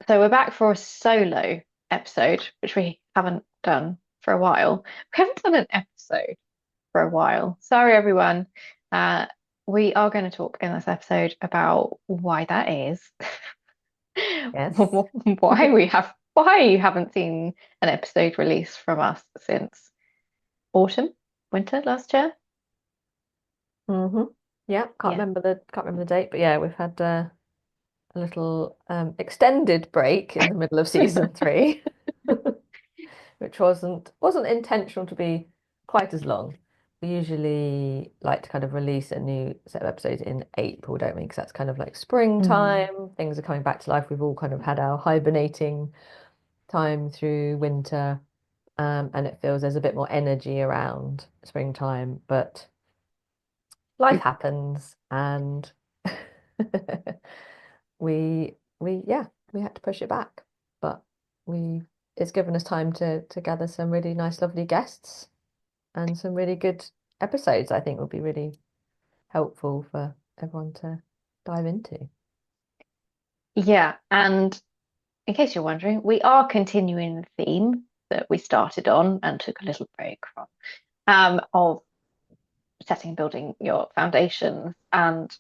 So we're back for a solo episode, which we haven't done for a while. We haven't done an episode for a while. Sorry, everyone. Uh, we are going to talk in this episode about why that is, Yes. why you haven't seen an episode released from us since autumn, winter last year. hmm Yeah, Yeah. can't remember the date, but yeah, we've had a little extended break in the middle of season three, which wasn't intentional to be quite as long. We usually like to kind of release a new set of episodes in April, don't we? Because that's kind of like Mm. springtime. Things are coming back to life. We've all kind of had our hibernating time through winter, and it feels there's a bit more energy around springtime, but life happens and we had to push it back, but we it's given us time to gather some really nice lovely guests and some really good episodes I think will be really helpful for everyone to dive into. Yeah, and in case you're wondering, we are continuing the theme that we started on and took a little break from, of setting and building your foundations. And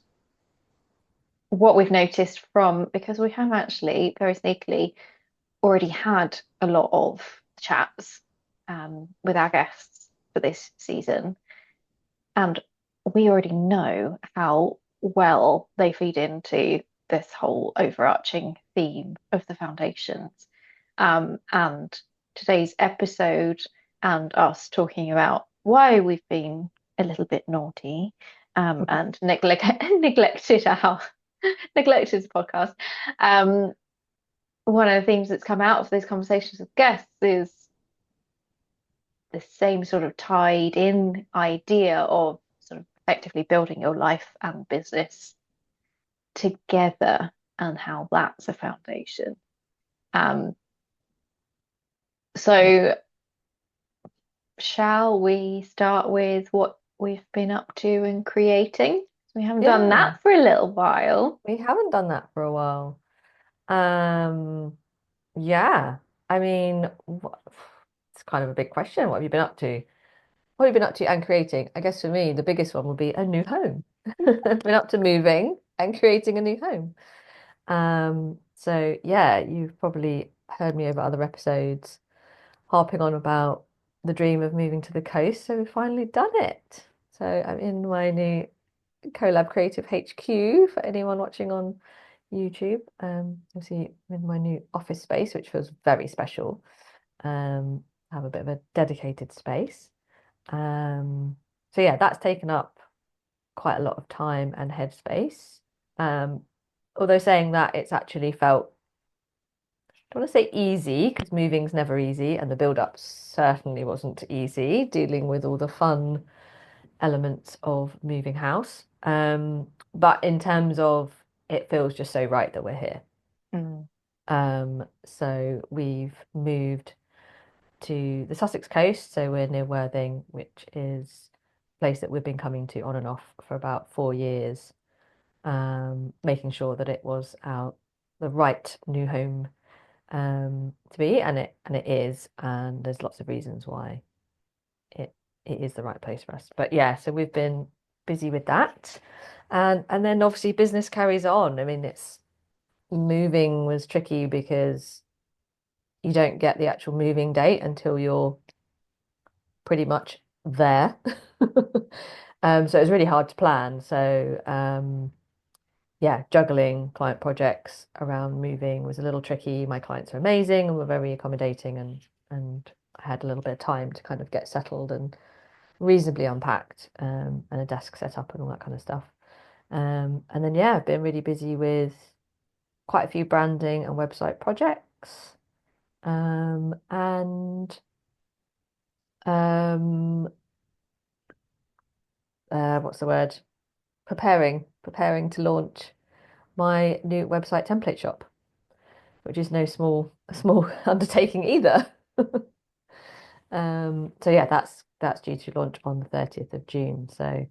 what we've noticed from, because we have actually very sneakily already had a lot of chats with our guests for this season, and we already know how well they feed into this whole overarching theme of the foundations. And today's episode and us talking about why we've been a little bit naughty and neglected our neglected the podcast. Um, One of the themes that's come out of those conversations with guests is the same sort of tied in idea of sort of effectively building your life and business together and how that's a foundation. Um, Yeah. so shall we start with what we've been up to and creating? We haven't done Yeah, that for a little while. we haven't done that for a while. um yeah, I mean, it's kind of a big question. What have you been up to? What have you been up to and creating? I guess for me, the biggest one would be a new home. I've been up to moving and creating a new home. So yeah, you've probably heard me over other episodes harping on about the dream of moving to the coast. So we've finally done it. So I'm in my new Collab Creative HQ for anyone watching on YouTube. Obviously I'm in my new office space, which feels very special. I have a bit of a dedicated space. Um, so yeah, that's taken up quite a lot of time and headspace. Um, Although saying that, it's actually felt, I don't want to say easy because moving's never easy, and the build up certainly wasn't easy, dealing with all the fun elements of moving house. But in terms of it feels just so right that we're here. Mm. So we've moved to the Sussex coast, so we're near Worthing, which is a place that we've been coming to on and off for about 4 years, making sure that it was our the right new home to be, and it is, and there's lots of reasons why it it is the right place for us. But yeah, so we've been busy with that, and then obviously business carries on. I mean, it's moving was tricky because you don't get the actual moving date until you're pretty much there. So it's really hard to plan. So yeah, juggling client projects around moving was a little tricky. My clients are amazing and were very accommodating, and I had a little bit of time to kind of get settled and reasonably unpacked, and a desk set up and all that kind of stuff. And then yeah, I've been really busy with quite a few branding and website projects. And um what's the word? Preparing to launch my new website template shop, which is no small undertaking either. So yeah, that's due to launch on the 30th of June. So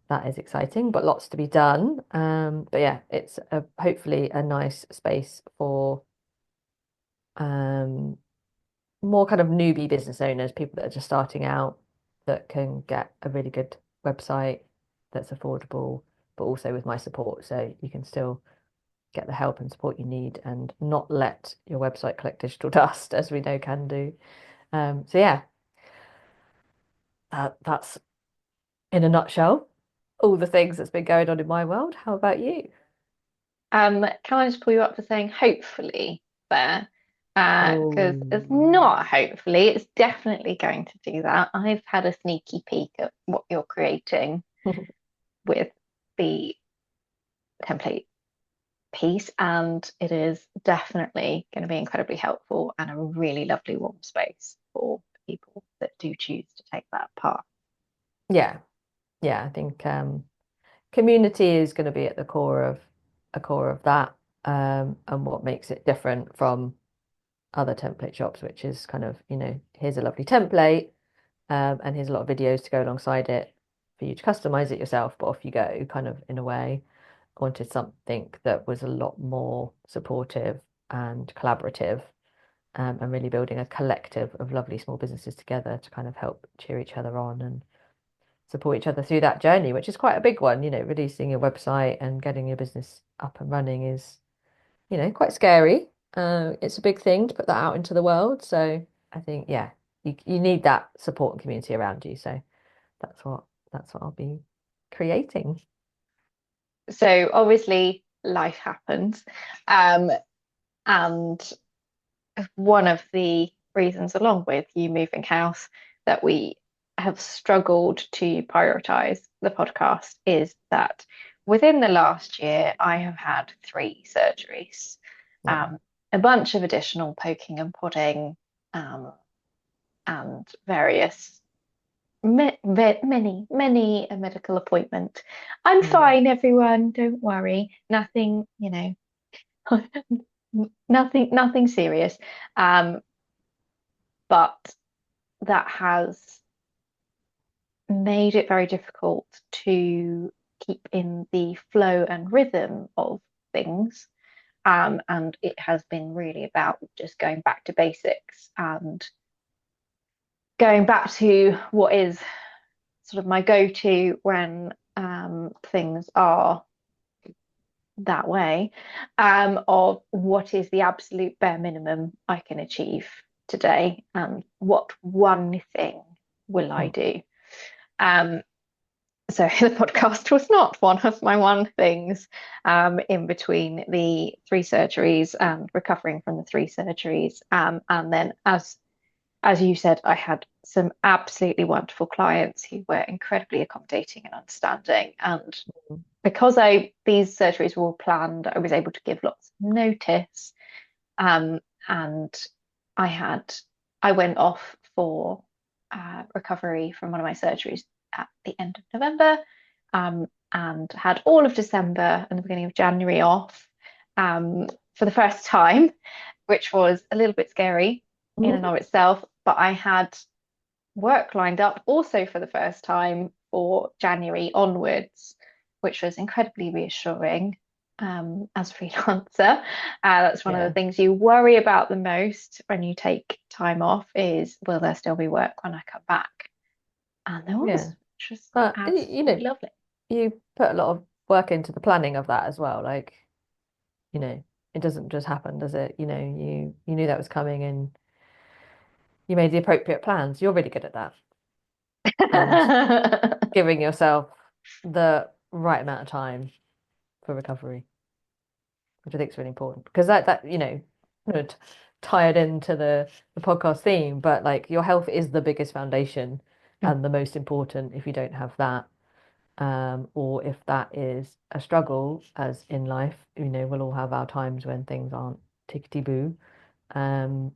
that is exciting, but lots to be done. But yeah, it's hopefully a nice space for um, more kind of newbie business owners, people that are just starting out, that can get a really good website that's affordable, but also with my support. So you can still get the help and support you need and not let your website collect digital dust, as we know can do. So yeah, that's in a nutshell all the things that's been going on in my world. How about you? Can I just pull you up for saying hopefully there? Because it's Oh, not hopefully, it's definitely going to do that. I've had a sneaky peek at what you're creating with the template piece, and it is definitely going to be incredibly helpful and a really lovely warm space for people that do choose to take that part. yeah, yeah. I think community is going to be at the core of that, and what makes it different from other template shops, which is kind of, here's a lovely template, and here's a lot of videos to go alongside it for you to customize it yourself, but off you go, kind of in a way. I wanted something that was a lot more supportive and collaborative, and really building a collective of lovely small businesses together to kind of help cheer each other on and support each other through that journey, which is quite a big one. Releasing your website and getting your business up and running is, quite scary. It's a big thing to put that out into the world. So I think, yeah, you need that support and community around you. So that's what I'll be creating. So obviously life happens. Um, and one of the reasons, along with you moving house, that we have struggled to prioritize the podcast is that within the last year, I have had three surgeries, Yeah. um, a bunch of additional poking and prodding, and various many a medical appointment. I'm Mm. fine, everyone. Don't worry. Nothing, nothing serious. Um, but that has made it very difficult to keep in the flow and rhythm of things. And it has been really about just going back to basics and going back to what is sort of my go-to when things are that way, of what is the absolute bare minimum I can achieve today and what one thing will I Mm. do. Um, so the podcast was not one of my one things, in between the three surgeries and recovering from the three surgeries. And then as you said, I had some absolutely wonderful clients who were incredibly accommodating and understanding. And because I these surgeries were all planned, I was able to give lots of notice. And I had I went off for recovery from one of my surgeries at the end of November, and had all of December and the beginning of January off, for the first time, which was a little bit scary in and Mm. of itself. But I had work lined up also for the first time for January onwards, which was incredibly reassuring, as a freelancer. That's one of the Yeah. things you worry about the most when you take time off is, will there still be work when I come back? And there Yeah. was, which was But absolutely lovely. you put a lot of work into the planning of that as well. Like, you know, it doesn't just happen, does it? You knew that was coming and you made the appropriate plans. You're really good at that. And giving yourself the right amount of time for recovery, which I think is really important. Because tied into the podcast theme, but like your health is the biggest foundation and the most important. If you don't have that, or if that is a struggle, as in life, we'll all have our times when things aren't tickety boo. Um,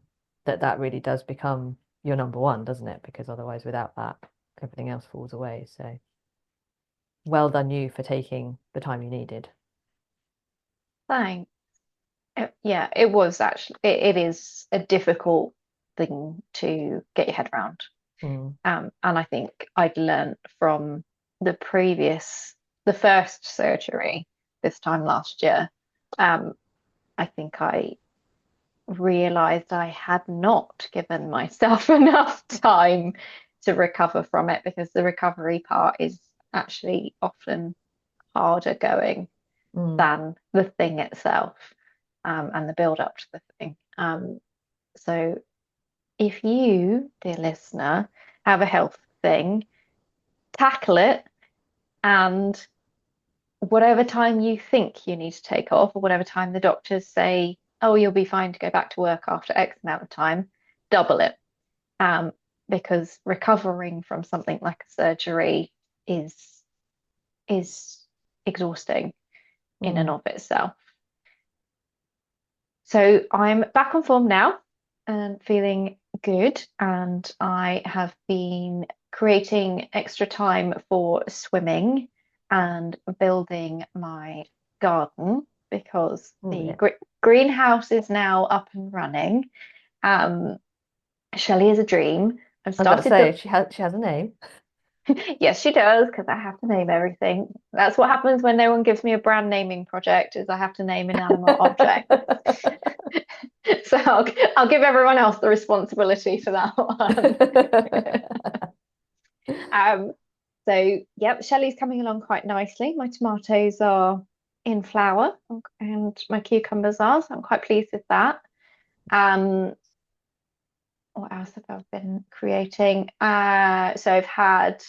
that really does become your number one, doesn't it? Because otherwise, without that, everything else falls away. So well done you for taking the time you needed. Thanks. Yeah, it was actually, it is a difficult thing to get your head around. Mm. And I think I'd learned from the previous, the first surgery this time last year. Um, I think I realized I had not given myself enough time to recover from it because the recovery part is actually often harder going Mm, than the thing itself, and the build up to the thing. So if you, dear listener, have a health thing, tackle it, and whatever time you think you need to take off, or whatever time the doctors say, oh, you'll be fine to go back to work after X amount of time, double it. Um, because recovering from something like a surgery is is exhausting in and mm. of itself. So I'm back on form now and feeling good, and I have been creating extra time for swimming and building my garden because Oh, the yeah. greenhouse is now up and running. Um, Shelley is a dream. I've I was about to started say the she has a name. yes, she does because I have to name everything. That's what happens when no one gives me a brand naming project, is I have to name inanimate objects. So I'll give everyone else the responsibility for that one. Um, so yep, Shelley's coming along quite nicely. My tomatoes are in flower and my cucumbers are, so I'm quite pleased with that. Um, what else have I been creating? So I've had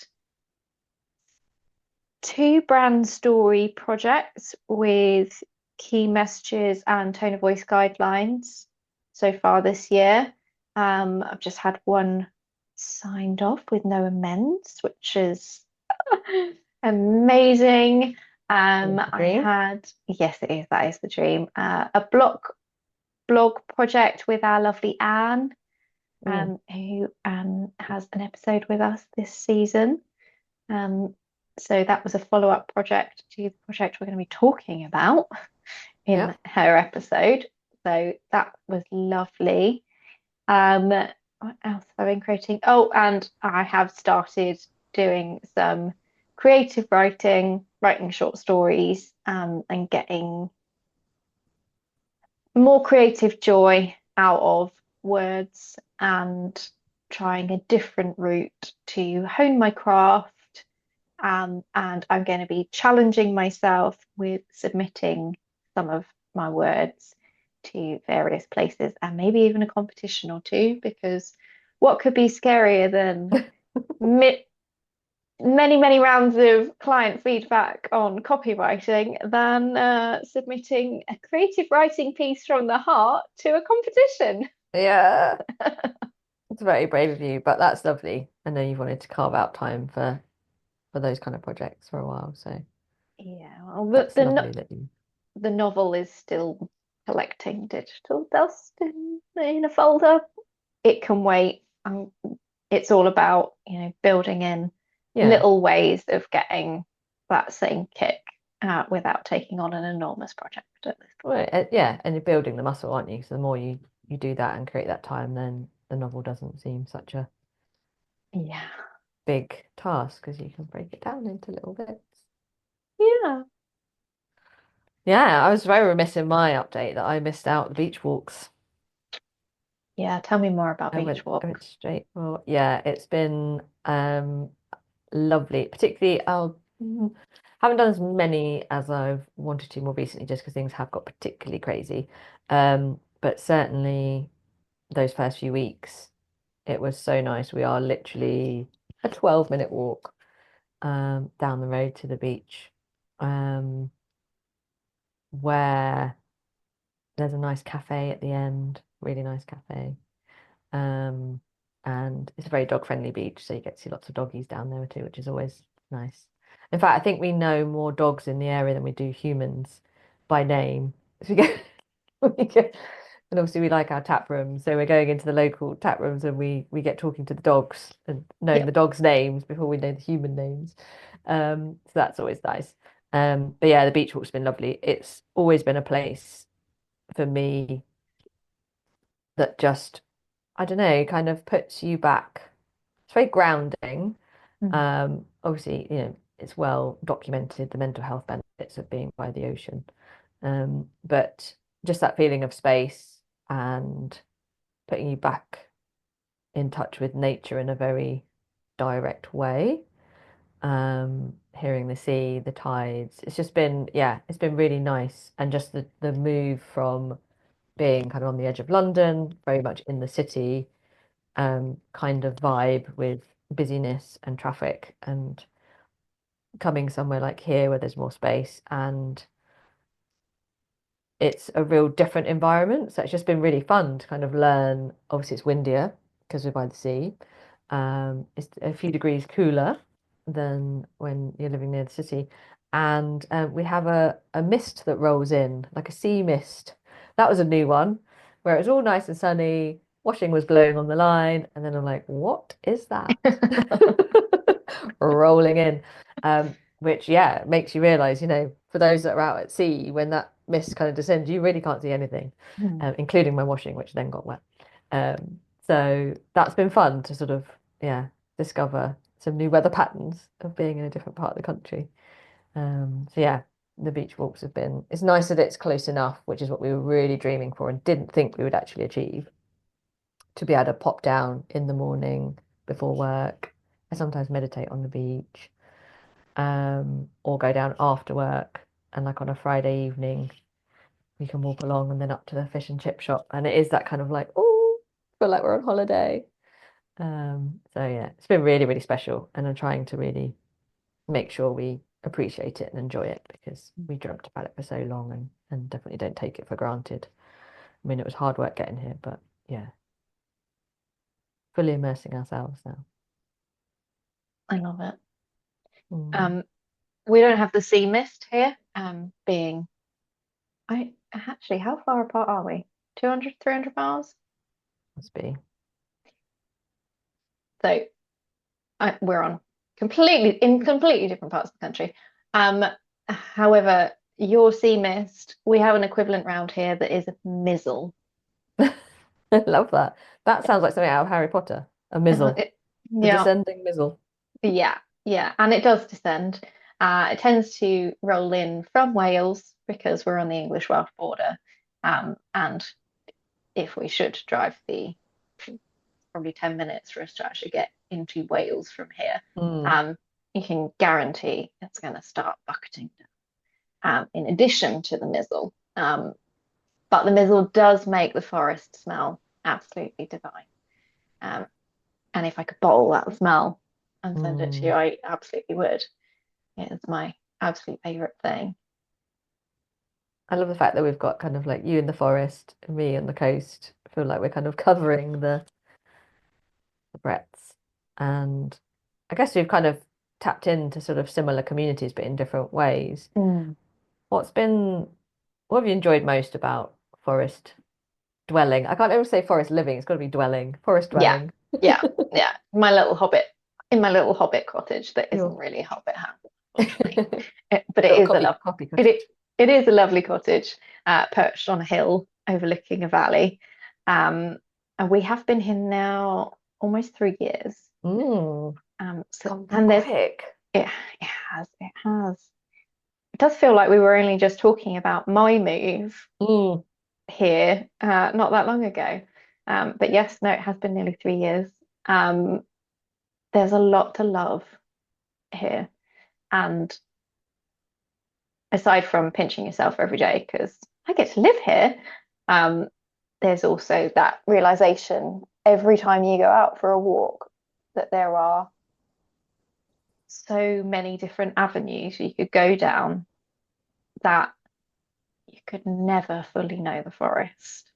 two brand story projects with key messages and tone of voice guidelines so far this year. I've just had one signed off with no amends, which is amazing. Always a I dream. had, yes, it is, that is the dream. A blog project with our lovely Anne, Mm, who has an episode with us this season. Um, so that was a follow-up project to the project we're going to be talking about yeah. in her episode. So that was lovely. What else have I been creating? Oh, and I have started doing some creative writing, writing short stories, and getting more creative joy out of words and trying a different route to hone my craft. And I'm going to be challenging myself with submitting some of my words to various places and maybe even a competition or two, because what could be scarier than mi many rounds of client feedback on copywriting than submitting a creative writing piece from the heart to a competition? Yeah. It's very brave of you, but that's lovely. I know you've wanted to carve out time for those kind of projects for a while, so Yeah, well, that's lovely that you. the novel is still collecting digital dust in a folder. It can wait. It's all about, building in Yeah. little ways of getting that same kick without taking on an enormous project at this Well, yeah, and you're building the muscle, aren't you? So the more you do that and create that time, then the novel doesn't seem such a point. Yeah. big task because you can break it down into little bits. Yeah. Yeah, I was very remiss in my update that I missed out the beach walks. Yeah. Tell me more about beach I went walks. straight for yeah, it's been lovely. Particularly haven't done as many as I've wanted to more recently just because things have got particularly crazy. But certainly those first few weeks it was so nice. We are literally a 12-minute walk down the road to the beach. Um where there's a nice cafe at the end, really nice cafe. Um, and it's a very dog friendly beach, so you get to see lots of doggies down there too, which is always nice. In fact, I think we know more dogs in the area than we do humans by name. So we get, and obviously we like our tap rooms, so we're going into the local tap rooms and we get talking to the dogs and knowing the Yep. dogs' names before we know the human names. So that's always nice. But yeah, the beach walk's been lovely. It's always been a place for me that just, I don't know, kind of puts you back. It's very grounding. Mm. Obviously, it's well documented the mental health benefits of being by the ocean. But just that feeling of space and putting you back in touch with nature in a very direct way. Hearing the sea, the tides. It's just been, yeah, it's been really nice. And just the move from being kind of on the edge of London, very much in the city, kind of vibe with busyness and traffic, and coming somewhere like here where there's more space and it's a real different environment. So it's just been really fun to kind of learn. Obviously, it's windier because we're by the sea. It's a few degrees cooler than when you're living near the city. And we have a mist that rolls in, like a sea mist. That was a new one, where it was all nice and sunny. Washing was blowing on the line. And then I'm like, what is that? Rolling in. Which, yeah, makes you realize, for those that are out at sea, when that mist kind of descends, you really can't see anything, Mm. including my washing, which then got wet. So that's been fun to sort of, yeah, discover some new weather patterns of being in a different part of the country. So yeah, the beach walks have been, it's nice that it's close enough, which is what we were really dreaming for and didn't think we would actually achieve, to be able to pop down in the morning before work. I sometimes meditate on the beach, or go down after work. And like on a Friday evening, we can walk along and then up to the fish and chip shop. And it is that kind of like, oh, feel like we're on holiday. So yeah, it's been really, really special. And I'm trying to really make sure we appreciate it and enjoy it because we dreamt about it for so long and definitely don't take it for granted. I mean, it was hard work getting here, but yeah, fully immersing ourselves now. I love it. Mm, Um, we don't have the sea mist here, being I actually, how far apart are we? 200, 300 miles? must be. So we're on completely different parts of the country. Um, However, your sea mist, we have an equivalent round here that is mizzle. I love that. That sounds like something out of Harry Potter. A mizzle. It, The yeah, descending mizzle. yeah, yeah, and it does descend. It tends to roll in from Wales because we're on the English-Welsh border. And if we should drive probably 10 minutes for us to actually get into Wales from here, Mm, um, you can guarantee it's going to start bucketing down, in addition to the mizzle. But the mizzle does make the forest smell absolutely divine. Um, and if I could bottle that smell and send it to you, mm. I absolutely would. It is my absolute favorite thing. I love the fact that we've got kind of like you in the forest, and me on the coast. I feel like we're kind of covering the breadths. And I guess we've kind of tapped into sort of similar communities, but in different ways. Mm. What's been, what have you enjoyed most about forest dwelling? I can't ever say forest living, it's got to be dwelling, forest Yeah, dwelling. yeah, yeah. My little hobbit in my little hobbit cottage that isn't Your really a hobbit house, unfortunately. little But it is a copy it, cottage. it it is a lovely cottage, perched on a hill overlooking a valley. And we have been here now almost 3 years. It's So gone and there's quick. it has. It does feel like we were only just talking about my move Mm. here, not that long ago. But yes, no, it has been nearly 3 years. Um, there's a lot to love here. And aside from pinching yourself every day, because I get to live here, um, there's also that realization every time you go out for a walk that there are so many different avenues you could go down that you could never fully know the forest.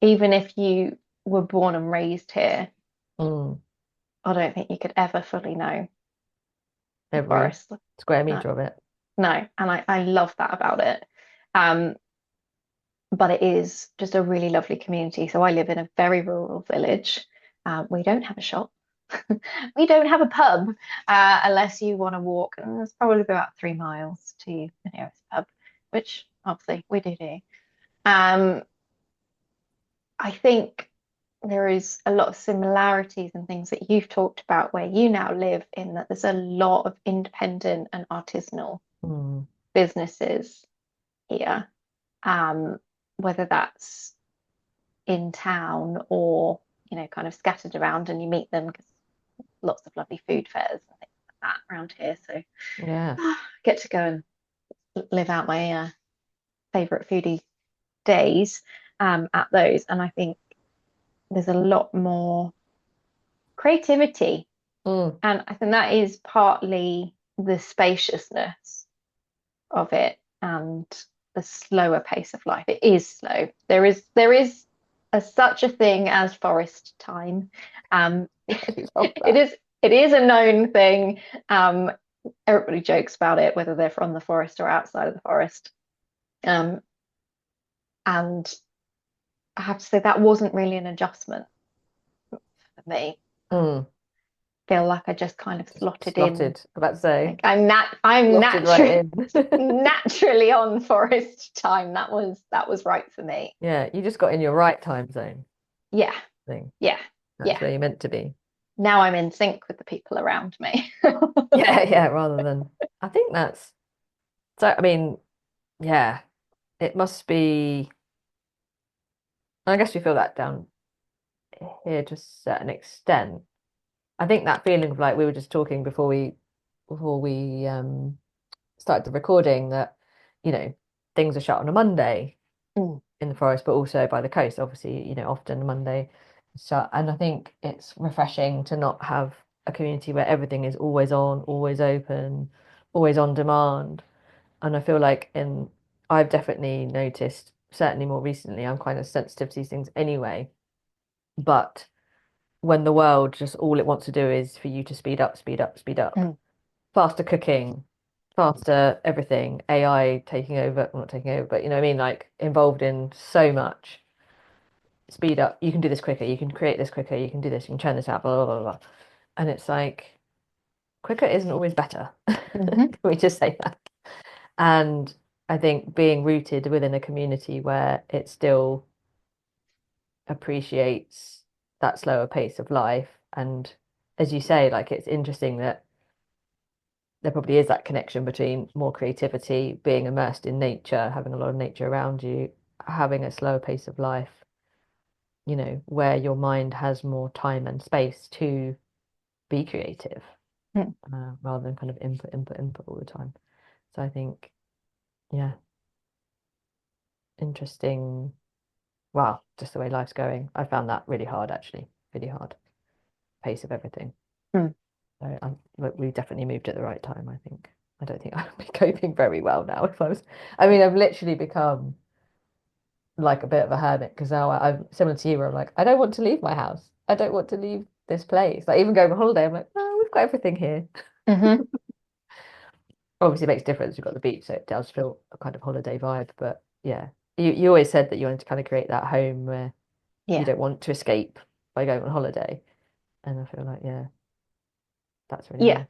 Even if you were born and raised here, Mm. I don't think you could ever fully know the Every forest. square No, meter of it. no. And I love that about it. Um, but it is just a really lovely community. So I live in a very rural village. We don't have a shop. We don't have a pub, unless you want to walk. And it's probably about 3 miles to the nearest pub, which obviously we do. Um, I think there is a lot of similarities and things that you've talked about where you now live, in that there's a lot of independent and artisanal Mm. businesses here. Um, Whether that's in town or, kind of scattered around and you meet them because lots of lovely food fairs and things like that around here. So Yeah. I get to go and live out my favorite foodie days at those. And I think there's a lot more creativity. Mm. And I think that is partly the spaciousness of it and the slower pace of life. It is slow. There is such a thing as forest time. I love It that. is a known thing. Um, Everybody jokes about it, whether they're from the forest or outside of the forest. Um, and I have to say that wasn't really an adjustment for me. Mm. Feel like I just kind of Just slotted in. slotted. I'm about to say, Like I'm slotted right natural in. naturally on forest time. That was right for me. Yeah, you just got in your right time zone Yeah, thing. yeah, That's yeah. where you're meant to be. Now I'm in sync with the people around me. Yeah, yeah, rather than I think that's so I mean, yeah, it must be I guess we feel that down here to a certain extent. I think that feeling of like we were just talking before we started the recording that, you know, things are shut on a Monday Mm, in the forest, but also by the coast, obviously, often a Monday is shut. And I think it's refreshing to not have a community where everything is always on, always open, always on demand. And I feel like I've definitely noticed, certainly more recently, I'm kind of sensitive to these things anyway. But when the world just all it wants to do is for you to speed up, speed up, speed up, mm, faster cooking, faster everything, AI taking over, well, not taking over, but you know what I mean, like involved in so much. Speed up, you can do this quicker, you can create this quicker, you can do this, you can churn this out, blah, blah, blah, blah. And it's like, quicker isn't always better. mhm, Can we just say that? And I think being rooted within a community where it still appreciates that slower pace of life. And as you say, like it's interesting that there probably is that connection between more creativity, being immersed in nature, having a lot of nature around you, having a slower pace of life, where your mind has more time and space to be creative, mm, rather than kind of input, input, input all the time. So I think, yeah, interesting. Wow, just the way life's going. I found that really hard, actually, really hard pace of everything. mm, So look, we definitely moved at the right time, I think. I don't think I'd be coping very well now if I was. I mean, I've literally become like a bit of a hermit because now I'm similar to you, where I'm like, I don't want to leave my house. I don't want to leave this place. Like even going on holiday, I'm like, oh, we've got everything here. mhm. Obviously, it makes a difference. We've got the beach, so it does feel a kind of holiday vibe. But yeah, you always said that you wanted to kind of create that home where you Yeah, don't want to escape by going on holiday, and I feel like yeah, that's really yeah. nice.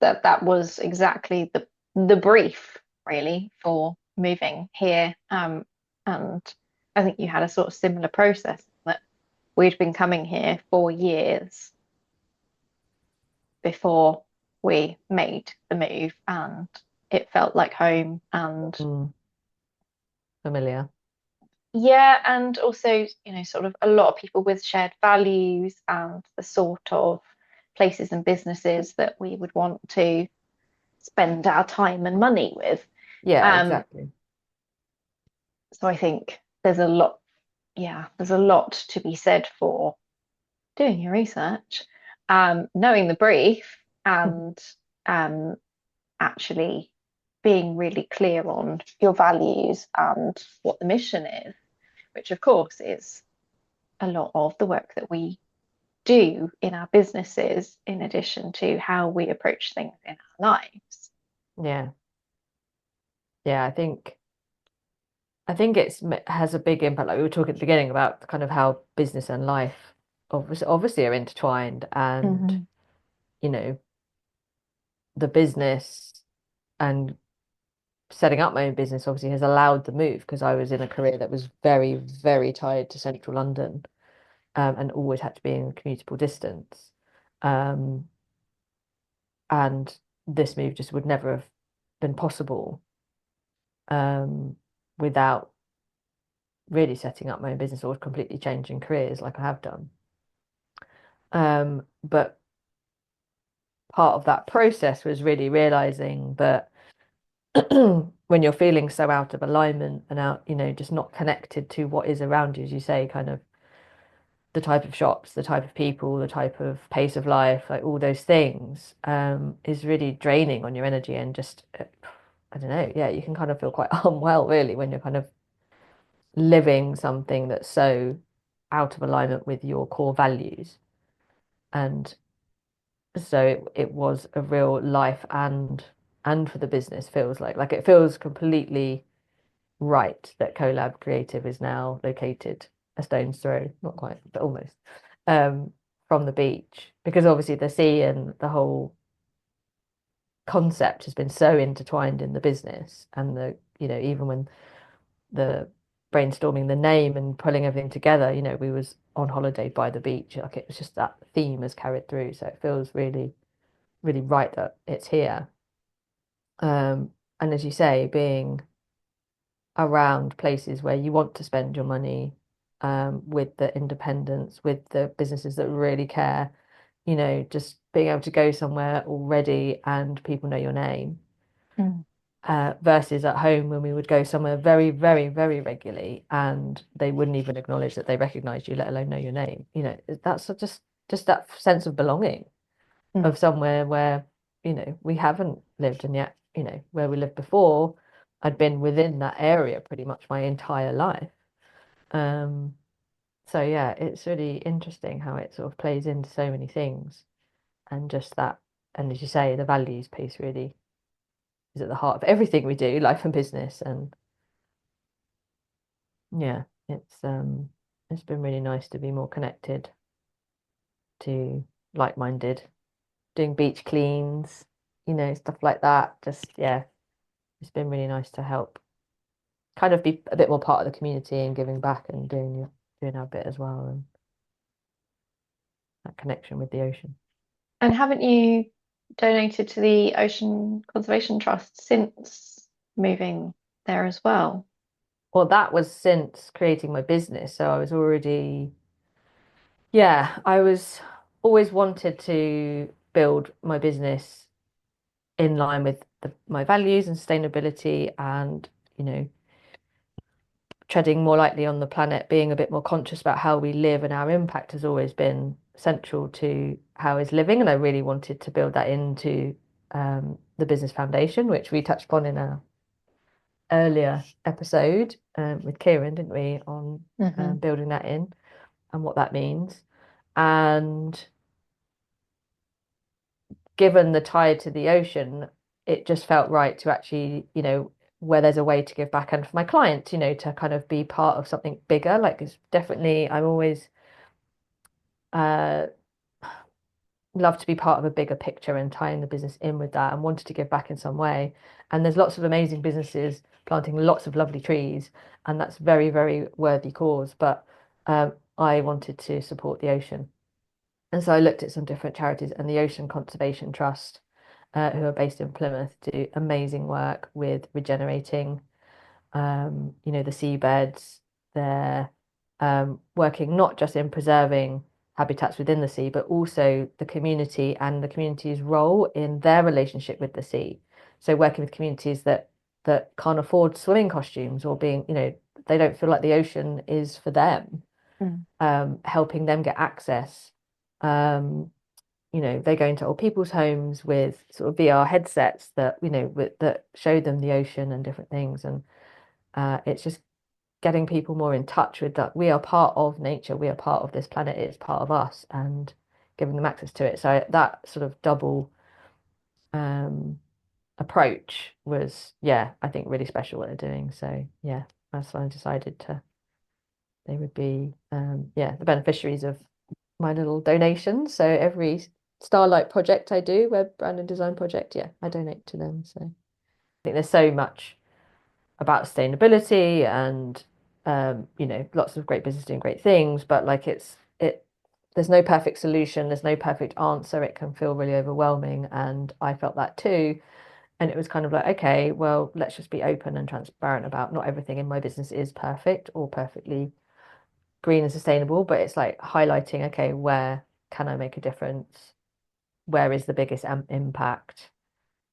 That was exactly the brief really for moving here. And I think you had a sort of similar process that we'd been coming here for years before we made the move, and it felt like home. And Mm, familiar. yeah, and also, sort of a lot of people with shared values and the sort of places and businesses that we would want to spend our time and money with. Yeah, Um, exactly. so I think there's a lot to be said for doing your research, knowing the brief, and um, actually being really clear on your values and what the mission is, which of course is a lot of the work that we do in our businesses, in addition to how we approach things in our lives. Yeah, yeah. I think has a big impact. Like we were talking at the beginning about kind of how business and life obviously are intertwined, and Hmm. you know the business and setting up my own business obviously has allowed the move because I was in a career that was very, very tied to central London, and always had to be in commutable distance. Um, and this move just would never have been possible, um, without really setting up my own business or completely changing careers like I have done. But part of that process was really realizing that when you're feeling so out of alignment and out, just not connected to what is around you, as you say, kind of the type of shops, the type of people, the type of pace of life, like all those things, is really draining on your energy and just, I don't know, yeah, you can kind of feel quite unwell really when you're kind of living something that's so out of alignment with your core values. And so it was a real life and for the business feels like it feels completely right that Collab Creative is now located a stone's throw, not quite, but almost, um, from the beach. Because obviously the sea and the whole concept has been so intertwined in the business and even when the brainstorming the name and pulling everything together, we was on holiday by the beach. Like it was just that theme has carried through. So it feels really, really right that it's here. And as you say, being around places where you want to spend your money, with the independence, with the businesses that really care, just being able to go somewhere already and people know your name, Mm. versus at home when we would go somewhere very, very, very regularly and they wouldn't even acknowledge that they recognized you, let alone know your name. That's just that sense of belonging Mm. of somewhere where, we haven't lived and yet, where we lived before, I'd been within that area pretty much my entire life. Um, so yeah, it's really interesting how it sort of plays into so many things and just that, and as you say, the values piece really is at the heart of everything we do, life and business. And yeah, it's been really nice to be more connected to like-minded, doing beach cleans, stuff like that. Just yeah, it's been really nice to help kind of be a bit more part of the community and giving back and doing our bit as well and that connection with the ocean. And haven't you donated to the Ocean Conservation Trust since moving there as well? Well, that was since creating my business, so I was already, yeah, I was always wanted to build my business in line with my values and sustainability and, you know, treading more lightly on the planet, being a bit more conscious about how we live and our impact has always been central to how is living. And I really wanted to build that into, the business foundation, which we touched upon in a earlier episode, with Kieran, didn't we, on, Hmm. building that in and what that means. And given the tie to the ocean, it just felt right to actually, where there's a way to give back and for my clients, to kind of be part of something bigger. Like it's definitely, I'm always, uh, love to be part of a bigger picture and tying the business in with that and wanted to give back in some way. And there's lots of amazing businesses planting lots of lovely trees, and that's very, very worthy cause. But I wanted to support the ocean. And so I looked at some different charities, and the Ocean Conservation Trust, who are based in Plymouth, do amazing work with regenerating, the seabeds. They're, working not just in preserving habitats within the sea, but also the community and the community's role in their relationship with the sea. So working with communities that can't afford swimming costumes or being, they don't feel like the ocean is for them, Mm. helping them get access. Um, they go into old people's homes with sort of VR headsets that, that show them the ocean and different things. And it's just getting people more in touch with that. We are part of nature. We are part of this planet. It's part of us and giving them access to it. So that sort of double, um, approach was, yeah, I think really special what they're doing. So yeah, that's why I decided they would be, yeah, the beneficiaries of my little donations. So every Starlight project I do, web brand and design project, yeah, I donate to them. So I think there's so much about sustainability and, lots of great business doing great things, but like there's no perfect solution, there's no perfect answer. It can feel really overwhelming, and I felt that too. And it was kind of like, okay, well, let's just be open and transparent about not everything in my business is perfect or perfectly green and sustainable, but it's like highlighting, okay, where can I make a difference? Where is the biggest impact?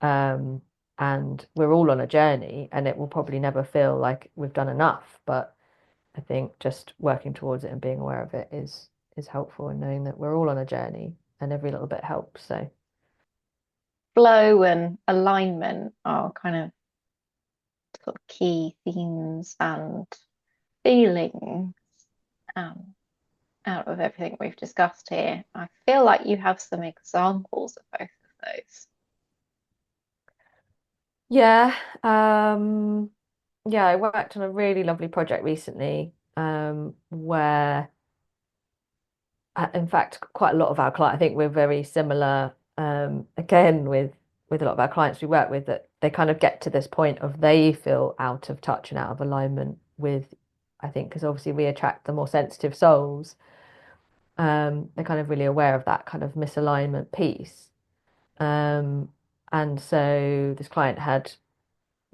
Um, and we're all on a journey, and it will probably never feel like we've done enough. But I think just working towards it and being aware of it is helpful, and knowing that we're all on a journey, and every little bit helps. So Flow and alignment are kind of sort of key themes and feelings um, out of everything we've discussed here. I feel like you have some examples of both of those. yeah, yeah, I worked on a really lovely project recently, where in fact, quite a lot of our clients, I think we're very similar, again, with a lot of our clients we work with, that they kind of get to this point of they feel out of touch and out of alignment with, I think, because obviously we attract the more sensitive souls. They're kind of really aware of that kind of misalignment piece. Um, and so this client had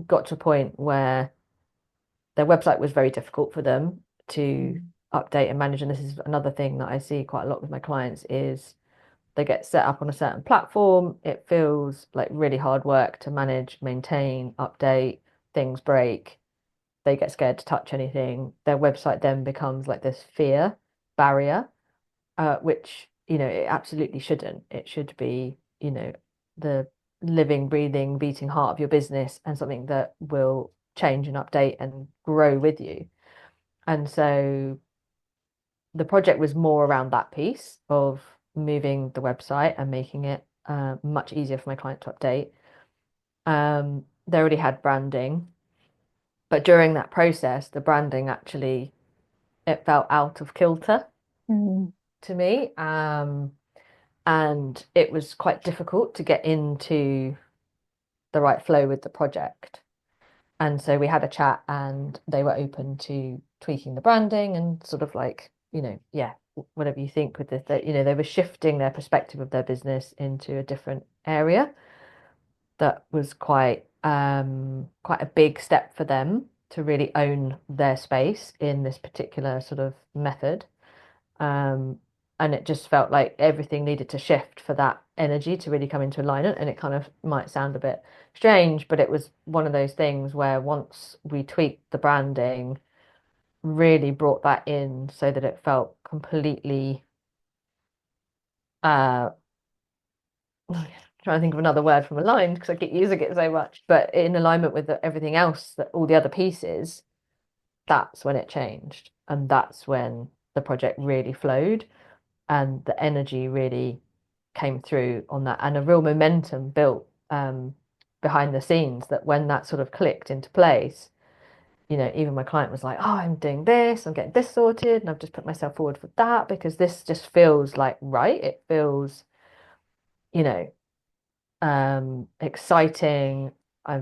got to a point where their website was very difficult for them to Mm. update and manage. And this is another thing that I see quite a lot with my clients is they get set up on a certain platform. It feels like really hard work to manage, maintain, update, things break. They get scared to touch anything. Their website then becomes like this fear barrier, which, it absolutely shouldn't. It should be, the living, breathing, beating heart of your business and something that will change and update and grow with you. And so the project was more around that piece of moving the website and making it much easier for my client to update. They already had branding, but during that process, the branding actually it felt out of kilter Mm. to me, and it was quite difficult to get into the right flow with the project. And so we had a chat, and they were open to tweaking the branding and sort of like, yeah, whatever you think with this, that, they were shifting their perspective of their business into a different area that was quite a big step for them to really own their space in this particular sort of method. Um, and it just felt like everything needed to shift for that energy to really come into alignment. And it kind of might sound a bit strange, but it was one of those things where once we tweaked the branding, really brought that in so that it felt completely uh trying to think of another word from aligned because I keep using it so much, but in alignment with everything else, that all the other pieces, that's when it changed. And that's when the project really flowed and the energy really came through on that, and a real momentum built behind the scenes, that when that sort of clicked into place, even my client was like, oh, I'm doing this, I'm getting this sorted, and I've just put myself forward for that because this just feels like right. It feels, you know, exciting. I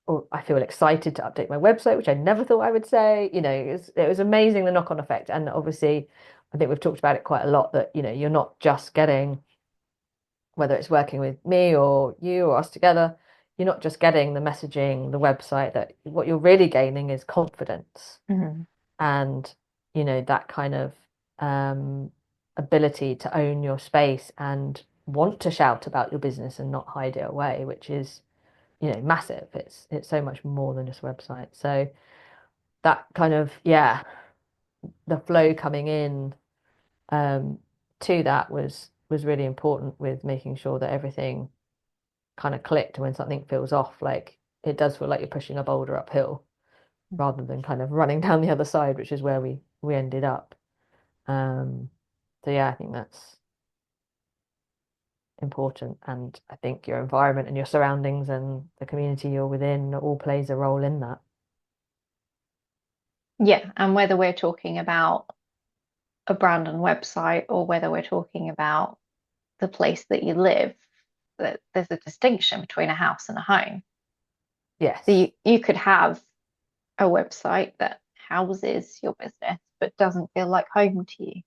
or I feel excited to update my website, which I never thought I would say. It was amazing, the knock-on effect. And obviously, I think we've talked about it quite a lot, that, you're not just getting, whether it's working with me or you or us together, you're not just getting the messaging, the website, that what you're really gaining is confidence Mm. and, that kind of um, ability to own your space and want to shout about your business and not hide it away, which is, massive. It's so much more than just a website. So that kind of, yeah, the flow coming in um, to that was really important, with making sure that everything kind of clicked. When something feels off, like it does feel like you're pushing a boulder uphill rather than kind of running down the other side, which is where we ended up. Um, so yeah, I think that's important, and I think your environment and your surroundings and the community you're within all plays a role in that. Yeah, and whether we're talking about a brand and website or whether we're talking about the place that you live, that there's a distinction between a house and a home. So Yes. you could have a website that houses your business but doesn't feel like home to you.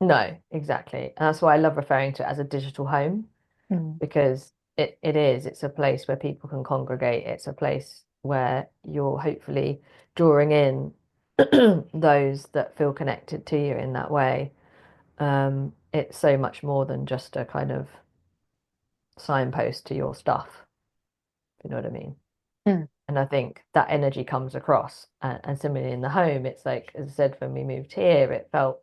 No, exactly. And that's why I love referring to it as a digital home, Mm. because it is. It's a place where people can congregate. It's a place where you're hopefully drawing in those that feel connected to you in that way. It's so much more than just a kind of signpost to your stuff, if you know what I mean. Mm. And I think that energy comes across. And similarly in the home, it's like, as I said, when we moved here, it felt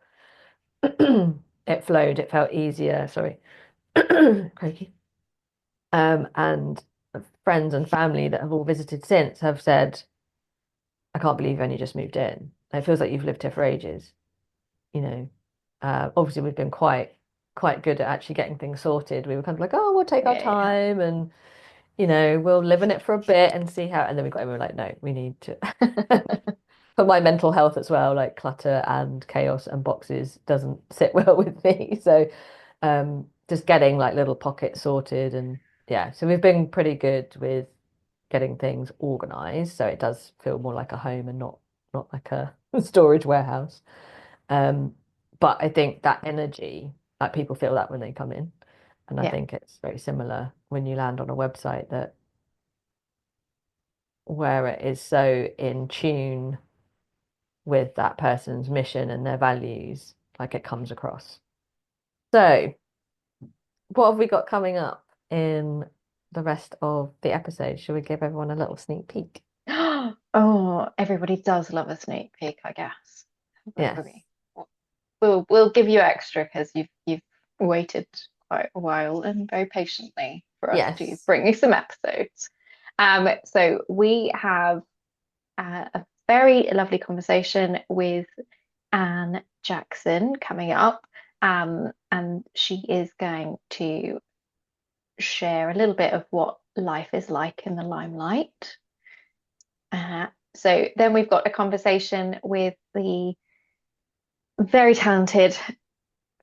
it flowed, it felt easier. Sorry, crikey. And friends and family that have all visited since have said, I can't believe you've only just moved in. It feels like you've lived here for ages, you know. Obviously, we've been quite good at actually getting things sorted. We were kind of like, oh, we'll take our Yeah. time and we'll live in it for a bit and see how. And then we were like, no, we need to. For my mental health as well, like clutter and chaos and boxes doesn't sit well with me. So, just getting like little pockets sorted and yeah, so we've been pretty good with getting things organized, so it does feel more like a home and not like a storage warehouse. Um, but I think that energy, like people feel that when they come in, and I Yeah. think it's very similar when you land on a website that where it is so in tune with that person's mission and their values, like it comes across. So, what have we got coming up in the rest of the episode? Should we give everyone a little sneak peek? Oh, everybody does love a sneak peek, I guess. But Yes. we'll give you extra because you've waited quite a while and very patiently for us to Yes. bring you some episodes. So we have a very lovely conversation with Anne Jackson coming up, and she is going to share a little bit of what life is like in the limelight. So then we've got a conversation with the very talented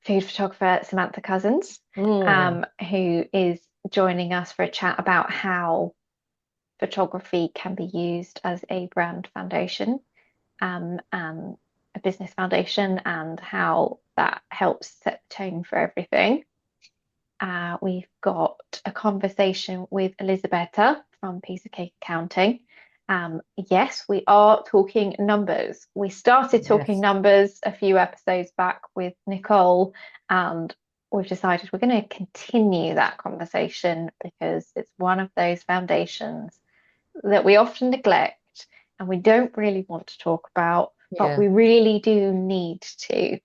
food photographer Samantha Cousins, Mm, who is joining us for a chat about how photography can be used as a brand foundation, and a business foundation, and how that helps set the tone for everything. We've got a conversation with Elisabetta from Piece of Cake Accounting. Yes, we are talking numbers. We started talking yes. numbers a few episodes back with Nicole, and we've decided we're going to continue that conversation because it's one of those foundations that we often neglect and we don't really want to talk about, but Yeah. we really do need to.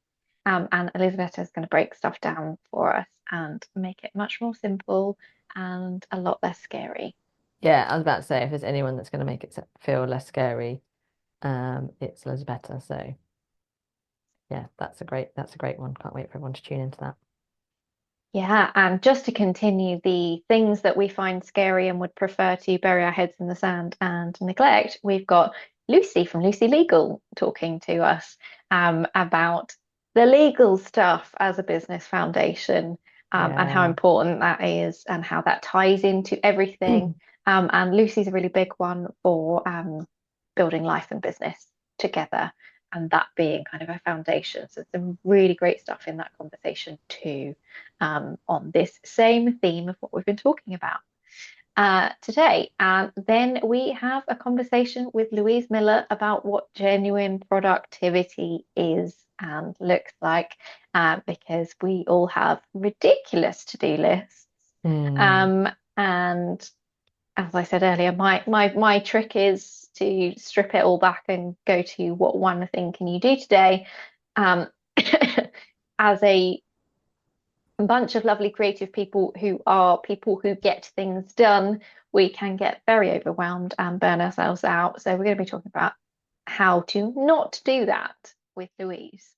And Elizabeth is going to break stuff down for us and make it much more simple and a lot less scary. Yeah, I was about to say if there's anyone that's going to make it feel less scary, it's Lisbetta. So yeah, that's a great one. Can't wait for everyone to tune into that. Yeah, and just to continue the things that we find scary and would prefer to bury our heads in the sand and neglect, we've got Lucy from Lucy Legal talking to us about the legal stuff as a business foundation, and how Yeah. important that is and how that ties into everything. And Lucy's a really big one for building life and business together, and that being kind of a foundation. So some really great stuff in that conversation too, on this same theme of what we've been talking about today. And then we have a conversation with Louise Miller about what genuine productivity is and looks like, because we all have ridiculous to-do lists. Mm, And as I said earlier, my trick is to strip it all back and go to what one thing can you do today. Um, as a bunch of lovely creative people who are people who get things done, we can get very overwhelmed and burn ourselves out. So we're going to be talking about how to not do that with Louise.